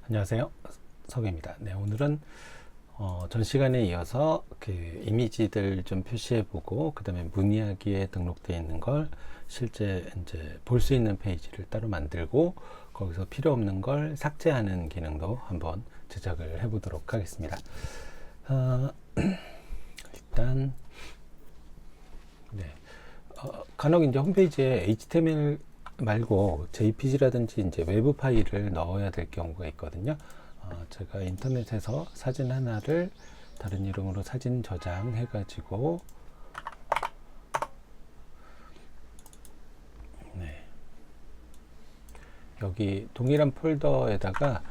안녕하세요. 석입니다. 네, 오늘은 전 시간에 이어서 그 이미지들 좀 표시해보고 그 다음에 문이야기에 등록되어 있는 걸 실제 이제 볼 수 있는 페이지를 따로 만들고 거기서 필요 없는 걸 삭제하는 기능도 한번 제작을 해보도록 하겠습니다. 일단 네, 간혹 이제 홈페이지에 HTML 말고 JPG라든지 이제 외부 파일을 넣어야 될 경우가 있거든요. 제가 인터넷에서 사진 하나를 다른 이름으로 사진 저장해 가지고 네, 여기 동일한 폴더에다가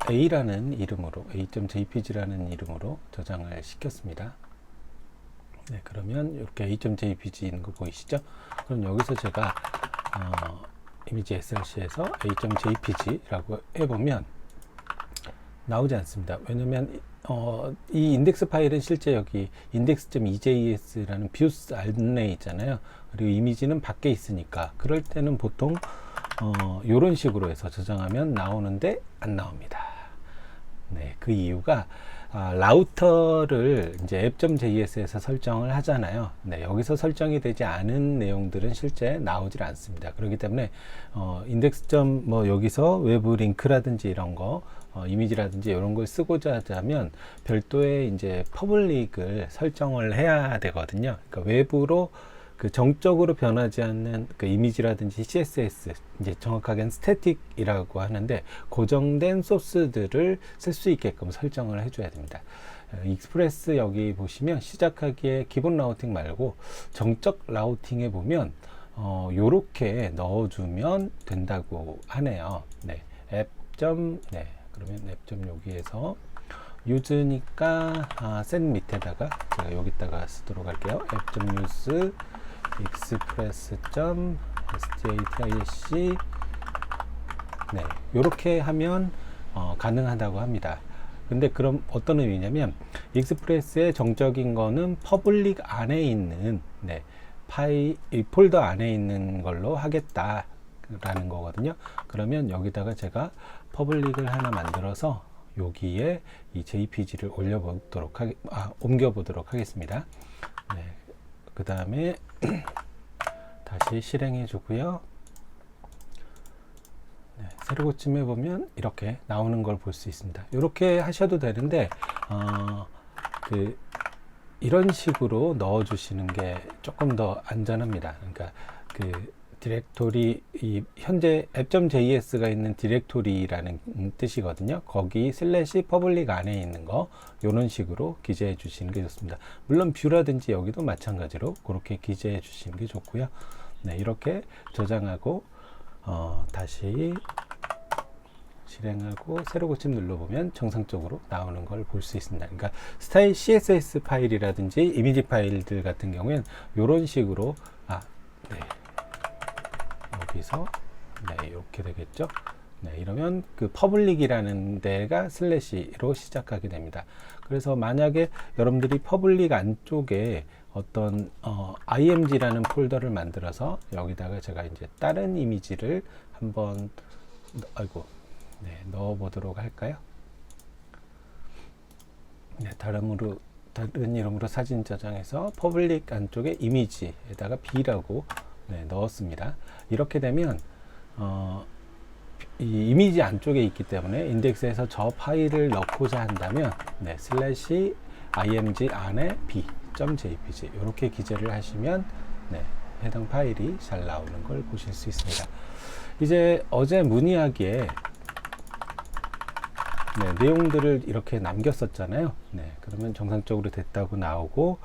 A라는 이름으로 a.jpg라는 이름으로 저장을 시켰습니다. 네, 그러면 이렇게 a.jpg 있는 거 보이시죠? 그럼 여기서 제가 이미지 src에서 a.jpg라고 해보면 나오지 않습니다. 왜냐면 이 인덱스 파일은 실제 여기 index.ejs라는 뷰스 안에 있잖아요. 그리고 이미지는 밖에 있으니까 그럴 때는 보통 이런 식으로 해서 저장하면 나오는데 안 나옵니다. 네, 그 이유가 라우터를 이제 app.js에서 설정을 하잖아요. 네, 여기서 설정이 되지 않은 내용들은 실제 나오질 않습니다. 그렇기 때문에 인덱스. 뭐 여기서 외부 링크라든지 이런 거 이미지라든지 이런 걸 쓰고자 하자면 별도의 이제 퍼블릭을 설정을 해야 되거든요. 그러니까 외부로 그 정적으로 변하지 않는 그 이미지라든지 CSS, 이제 정확하게는 스태틱이라고 하는데 고정된 소스들을 쓸 수 있게끔 설정을 해줘야 됩니다. 익스프레스 여기 보시면 시작하기에 기본 라우팅 말고 정적 라우팅에 보면 요렇게 넣어주면 된다고 하네요. 네, 네, 그러면 앱. 여기에서 유즈니까 센 밑에다가 제가 여기다가 쓰도록 할게요. 앱.use express.static 네, 이렇게 하면 가능하다고 합니다. 근데 그럼 어떤 의미냐면 익스프레스의 정적인 거는 퍼블릭 안에 있는 파일 이 폴더 안에 있는 걸로 하겠다라는 거거든요. 그러면 여기다가 제가 퍼블릭을 하나 만들어서 여기에 이 JPG를 옮겨보도록 하겠습니다. 네, 그 다음에 다시 실행해 주고요. 네, 새로 고침해 보면 이렇게 나오는 걸 볼 수 있습니다. 이렇게 하셔도 되는데 이런 식으로 넣어 주시는 게 조금 더 안전합니다. 그러니까 그 디렉토리, 이 현재 app.js가 있는 디렉토리라는 뜻이거든요. 거기 슬래시 퍼블릭 안에 있는 거 이런 식으로 기재해 주시는 게 좋습니다. 물론 뷰라든지 여기도 마찬가지로 그렇게 기재해 주시는 게 좋고요. 네, 이렇게 저장하고 다시 실행하고 새로 고침 눌러보면 정상적으로 나오는 걸 볼 수 있습니다. 그러니까 스타일 CSS 파일이라든지 이미지 파일들 같은 경우에는 이런 식으로 네, 여기서 네, 이렇게 되겠죠. 네, 이러면 그 퍼블릭이라는 데가 슬래시로 시작하게 됩니다. 그래서 만약에 여러분들이 퍼블릭 안쪽에 어떤 img라는 폴더를 만들어서 여기다가 제가 이제 다른 이미지를 한번 넣어 보도록 할까요? 네, 다른 이름으로 사진 저장해서 퍼블릭 안쪽에 이미지에다가 B라고 넣었습니다. 이렇게 되면 이 이미지 안쪽에 있기 때문에 인덱스에서 저 파일을 넣고자 한다면 슬래시 img 안에 b.jpg 이렇게 기재를 하시면 해당 파일이 잘 나오는 걸 보실 수 있습니다. 이제 어제 문이야기에 내용들을 이렇게 남겼었잖아요. 그러면 정상적으로 됐다고 나오고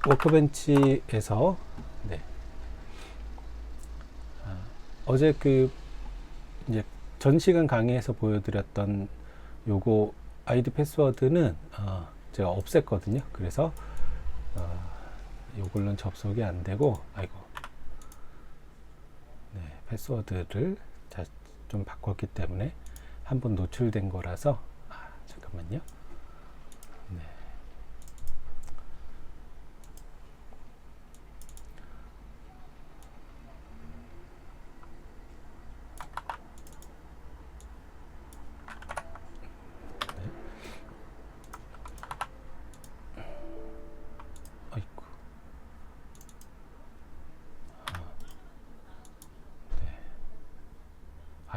워크벤치에서 어제 이제 전 시간 강의에서 보여드렸던 요거 아이디 패스워드는 제가 없앴거든요. 그래서 요걸로는 접속이 안 되고 패스워드를 좀 바꿨기 때문에 한번 노출된 거라서 잠깐만요.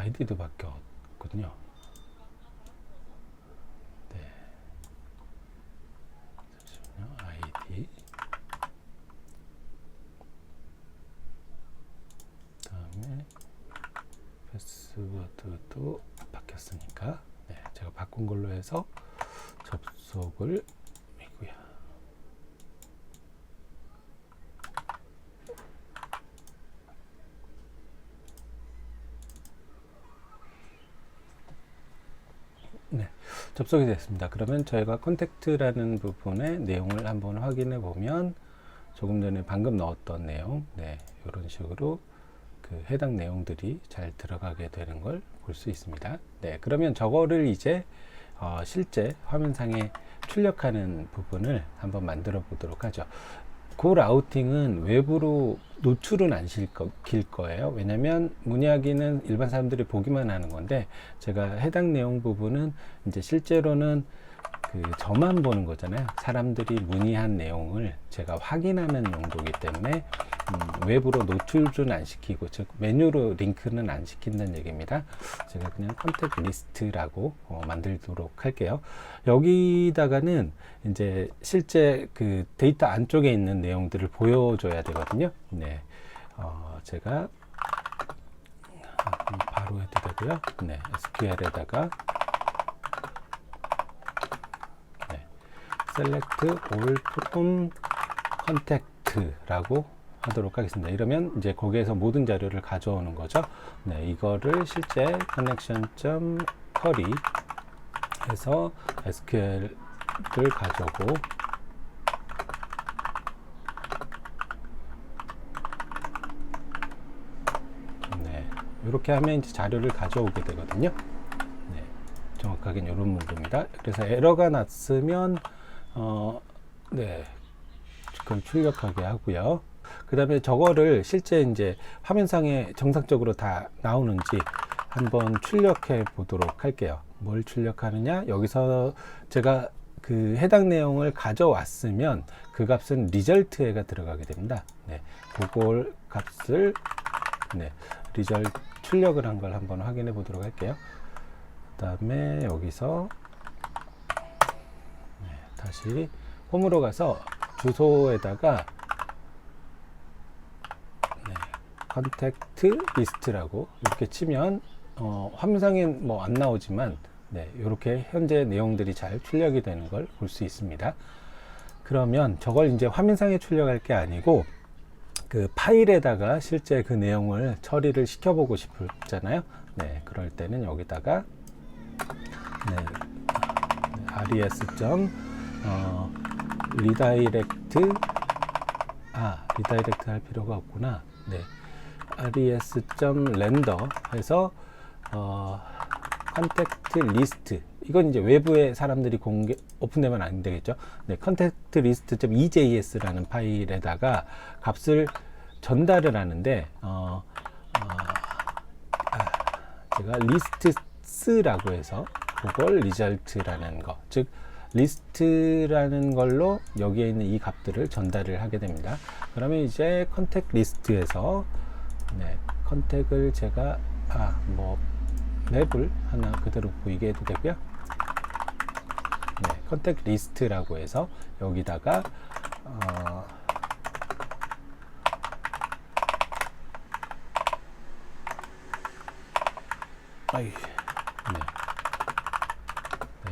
아이디도 바뀌었군요. 네. 잠시만요. 아이디. 그다음에 패스워드도 바뀌었으니까 네, 제가 바꾼 걸로 해서 접속을 이고요. 네, 접속이 됐습니다. 그러면 저희가 컨택트라는 부분의 내용을 한번 확인해 보면 조금 전에 방금 넣었던 내용, 네, 이런 식으로 그 해당 내용들이 잘 들어가게 되는 걸 볼 수 있습니다. 네, 그러면 저거를 이제 실제 화면상에 출력하는 부분을 한번 만들어 보도록 하죠. 그 라우팅은 외부로 노출은 안 시킬 거예요. 왜냐면 문의하기는 일반 사람들이 보기만 하는 건데 제가 해당 내용 부분은 이제 실제로는 그 저만 보는 거잖아요. 사람들이 문의한 내용을 제가 확인하는 용도이기 때문에 외부로 노출은 안 시키고, 즉 메뉴로 링크는 안 시킨다는 얘기입니다. 제가 그냥 컨택 리스트라고 만들도록 할게요. 여기다가는 이제 실제 그 데이터 안쪽에 있는 내용들을 보여줘야 되거든요. 네, 제가 바로 해도 되고요. 네, SQL에다가 select all from contact라고 하도록 하겠습니다. 이러면 이제 거기에서 모든 자료를 가져오는 거죠. 네, 이거를 실제 connection.query 해서 SQL을 가져오고, 네, 이렇게 하면 이제 자료를 가져오게 되거든요. 네, 정확하게 이런 문구입니다. 그래서 에러가 났으면 네, 그걸 출력하게 하고요. 그 다음에 저거를 실제 이제 화면상에 정상적으로 다 나오는지 한번 출력해 보도록 할게요. 뭘 출력하느냐? 여기서 제가 그 해당 내용을 가져왔으면 그 값은 리절트에가 들어가게 됩니다. 네, 그걸 값을 네, 리절트 출력을 한 걸 한번 확인해 보도록 할게요. 그 다음에 여기서 다시 홈으로 가서 주소에다가 네, 컨택트 리스트라고 이렇게 치면 화면상엔 뭐 안 나오지만 네, 이렇게 현재 내용들이 잘 출력이 되는 걸 볼 수 있습니다. 그러면 저걸 이제 화면상에 출력할 게 아니고 그 파일에다가 실제 그 내용을 처리를 시켜보고 싶잖아요. 네, 그럴 때는 여기다가 네, res. 리다이렉트 리다이렉트 할 필요가 없구나. 네, res.render 해서 컨택트 리스트, 이건 이제 외부의 사람들이 오픈되면 안 되겠죠. 네, 컨택트 리스트.ejs라는 파일에다가 값을 전달을 하는데 제가 리스트스라고 해서 그걸 리절트라는 거, 즉 리스트라는 걸로 여기에 있는 이 값들을 전달을 하게 됩니다. 그러면 이제 컨택 리스트에서 네, 컨택을 제가 뭐 맵을 하나 그대로 보이게 해도 되고요. 네, 컨택 리스트라고 해서 여기다가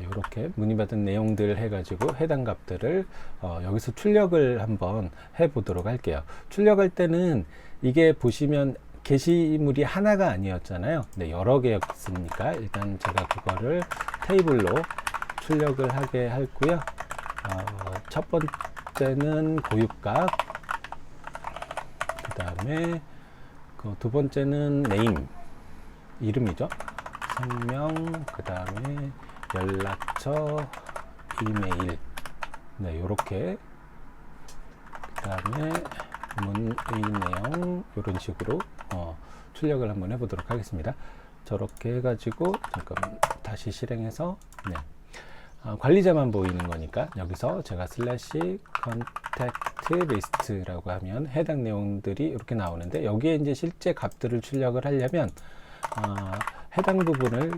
이렇게 문의받은 내용들 해가지고 해당 값들을 여기서 출력을 한번 해보도록 할게요. 출력할 때는 이게 보시면 게시물이 하나가 아니었잖아요. 네, 여러 개였으니까 일단 제가 그거를 테이블로 출력을 하게 하고요. 첫 번째는 보육값, 그 다음에 두 번째는 네임, 이름이죠. 성명, 그 다음에 연락처, 이메일, 네, 요렇게. 그 다음에 문의 내용, 이런 식으로 출력을 한번 해보도록 하겠습니다. 저렇게 해가지고 잠깐 다시 실행해서 네. 관리자만 보이는 거니까 여기서 제가 슬래시 컨택트 리스트라고 하면 해당 내용들이 이렇게 나오는데, 여기에 이제 실제 값들을 출력을 하려면 해당 부분을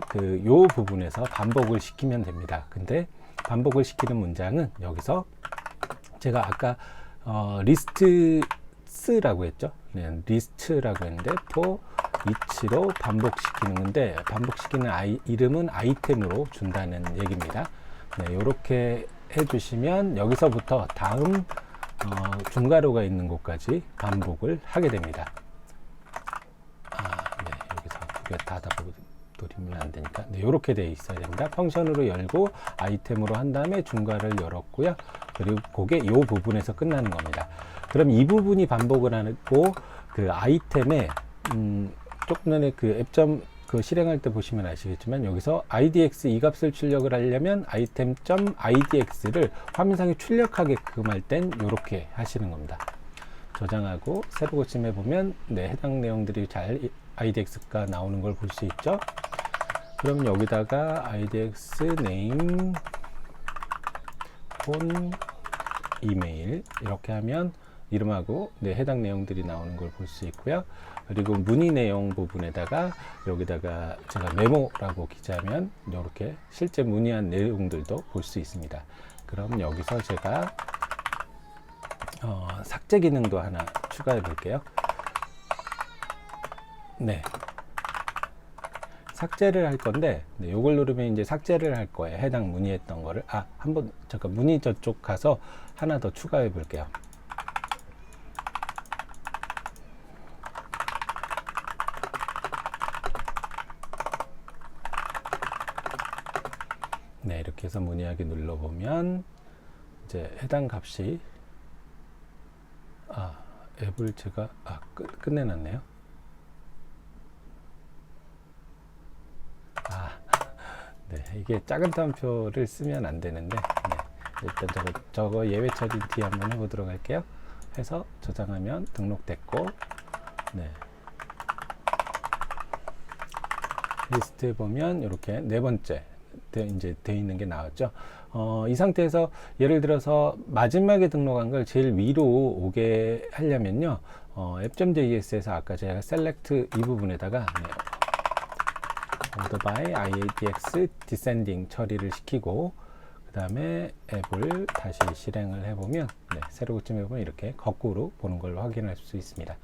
요 부분에서 반복을 시키면 됩니다. 근데 반복을 시키는 문장은 여기서 제가 아까 리스트스라고 했죠. 네, 리스트라고 했는데 for each로 반복시키는 건데, 반복시키는 이름은 아이템으로 준다는 얘기입니다. 네, 이렇게 해주시면 여기서부터 다음 중괄호가 있는 곳까지 반복을 하게 됩니다. 네, 여기서 두개 닫아버리면 안 되니까, 네, 이렇게 되어 있어야 됩니다. 펑션으로 열고 아이템으로 한 다음에 중괄호를 열었고요. 그리고 그게 이 부분에서 끝나는 겁니다. 그럼 이 부분이 반복을 하고, 그 아이템에 조금 전에 그 앱점 실행할 때 보시면 아시겠지만, 여기서 idx 이 값을 출력을 하려면 item.idx를 화면상에 출력하게끔 할 땐 이렇게 하시는 겁니다. 저장하고 새로 고침해 보면, 네, 해당 내용들이 잘 idx가 나오는 걸 볼 수 있죠. 그럼 여기다가 idx name phone email 이렇게 하면 이름하고, 네, 해당 내용들이 나오는 걸 볼 수 있고요. 그리고 문의 내용 부분에다가 여기다가 제가 메모라고 기재하면 이렇게 실제 문의한 내용들도 볼 수 있습니다. 그럼 여기서 제가 삭제 기능도 하나 추가해 볼게요. 네, 삭제를 할 건데, 네, 이걸 누르면 이제 삭제를 할 거예요. 해당 문의했던 거를. 한번 잠깐 문의 저쪽 가서 하나 더 추가해 볼게요. 네, 이렇게 해서 문의하기 눌러보면 이제 해당 값이 앱을 제가 끝내놨네요. 네, 이게 작은 따옴표를 쓰면 안 되는데, 네, 일단 저거 예외 처리 뒤에 한번 해보도록 할게요. 해서 저장하면 등록됐고, 네, 리스트에 보면 이렇게 네 번째 이제 돼 있는 게 나왔죠. 이 상태에서 예를 들어서 마지막에 등록한 걸 제일 위로 오게 하려면요, app.js에서 아까 제가 select 이 부분에다가, 네, order by idx descending 처리를 시키고, 그 다음에 앱을 다시 실행을 해보면, 네, 새로 고침해보면 이렇게 거꾸로 보는 걸 확인할 수 있습니다.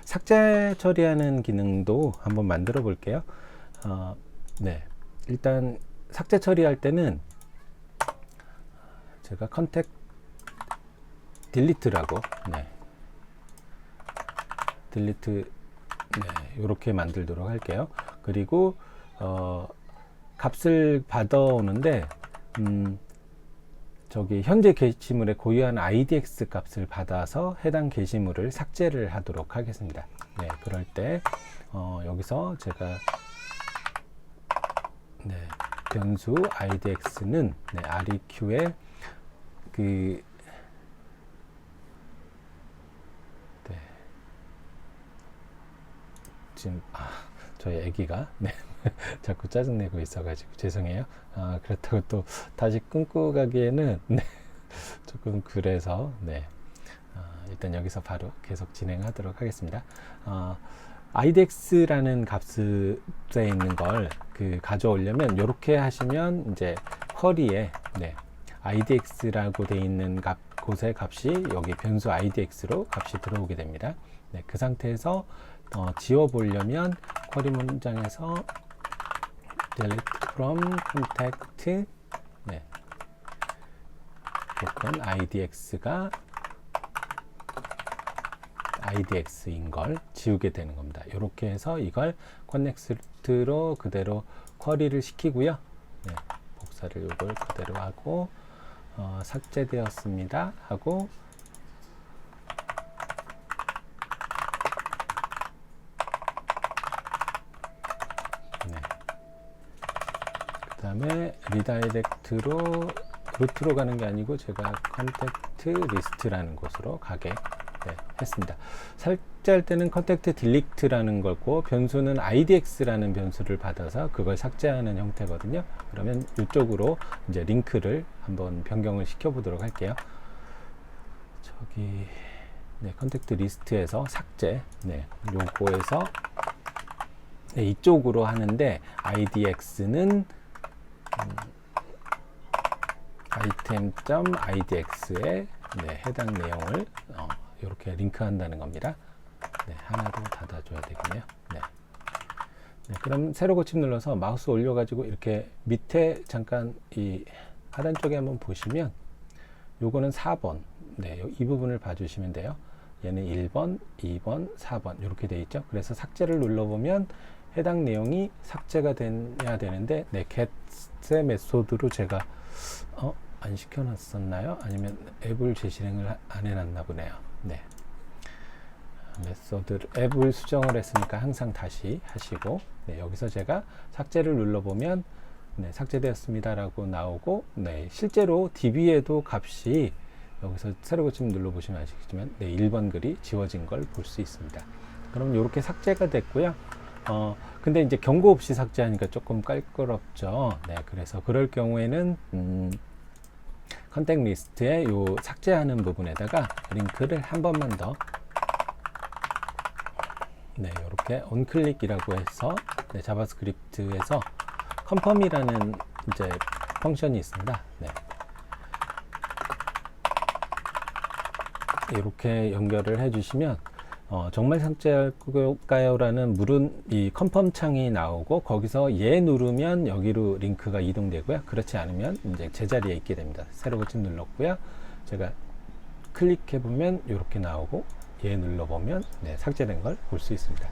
삭제 처리하는 기능도 한번 만들어 볼게요. 네, 일단 삭제 처리할 때는 제가 컨택 딜리트라고, 네, 딜리트, 네, 이렇게 만들도록 할게요. 그리고 값을 받아오는데, 저기 현재 게시물에 고유한 idx 값을 받아서 해당 게시물을 삭제를 하도록 하겠습니다. 네, 그럴 때 여기서 제가, 네, 변수 idx는, 네, req에 네, 지금 저희 애기가, 네, 자꾸 짜증내고 있어가지고 죄송해요. 그렇다고 또 다시 끊고 가기에는, 네, 조금 그래서, 네, 일단 여기서 바로 계속 진행하도록 하겠습니다. idx라는 값에 있는 걸 가져오려면 이렇게 하시면 이제 쿼리에, 네, idx라고 되어 있는 곳의 값이 여기 변수 idx로 값이 들어오게 됩니다. 네, 그 상태에서 지워보려면 쿼리 문장에서 delete from contact, 네, 조건 idx가 idx인 걸 지우게 되는 겁니다. 이렇게 해서 이걸 커넥트로 그대로 쿼리를 시키고요. 네, 복사를 이걸 그대로 하고 삭제되었습니다 하고, 네, 그 다음에 리다이렉트로 루트로 가는 게 아니고 제가 컨택트 리스트라는 곳으로 가게, 네, 했습니다. 삭제할 때는 컨택트 딜리트라는 거고, 변수는 idx라는 변수를 받아서 그걸 삭제하는 형태거든요. 그러면 이쪽으로 이제 링크를 한번 변경을 시켜 보도록 할게요. 저기, 네, 컨택트 리스트에서 삭제, 네, 요거에서 네, 이쪽으로 하는데 idx는 item.idx에 네, 해당 내용을 이렇게 링크한다는 겁니다. 네, 하나 더 닫아줘야 되겠네요. 네. 네, 그럼 새로 고침 눌러서 마우스 올려가지고 이렇게 밑에 잠깐 이 하단 쪽에 한번 보시면 요거는 4번. 네, 이 부분을 봐주시면 돼요. 얘는 1번, 2번, 4번 이렇게 돼 있죠. 그래서 삭제를 눌러보면 해당 내용이 삭제가 돼야 되는데 네, get의 메소드로 제가 안 시켜놨었나요? 아니면 앱을 재실행을 안 해놨나 보네요. 네. 메소드 앱을 수정을 했으니까 항상 다시 하시고 네, 여기서 제가 삭제를 눌러보면 네, 삭제되었습니다 라고 나오고 네, 실제로 DB에도 값이 여기서 새로 고침 눌러보시면 아시겠지만 네, 1번 글이 지워진 걸 볼 수 있습니다. 그럼 이렇게 삭제가 됐고요. 근데 이제 경고 없이 삭제하니까 조금 깔끔없죠. 네, 그래서 그럴 경우에는 컨택 리스트에 요 삭제하는 부분에다가 링크를 한 번만 더 네, 이렇게 onClick이라고 해서 네, 자바스크립트에서 confirm이라는 이제 펑션이 있습니다. 네. 이렇게 연결을 해주시면 정말 삭제할까요? 라는 물은 이 컨펌 창이 나오고 거기서 얘 누르면 여기로 링크가 이동되고요. 그렇지 않으면 이제 제자리에 있게 됩니다. 새로 고침 눌렀고요. 제가 클릭해 보면 이렇게 나오고 얘 눌러보면 네, 삭제된 걸 볼 수 있습니다.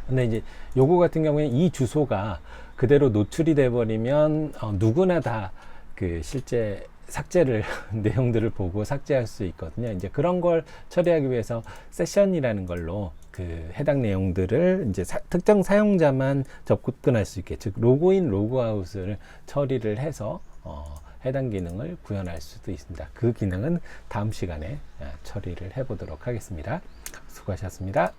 근데 이제 요거 같은 경우에 이 주소가 그대로 노출이 돼 버리면 누구나 다 그 실제 삭제를 내용들을 보고 삭제할 수 있거든요. 이제 그런 걸 처리하기 위해서 세션이라는 걸로 그 해당 내용들을 이제 특정 사용자만 접근할 수 있게, 즉 로그인 로그아웃을 처리를 해서 해당 기능을 구현할 수도 있습니다. 그 기능은 다음 시간에 처리를 해 보도록 하겠습니다. 수고하셨습니다.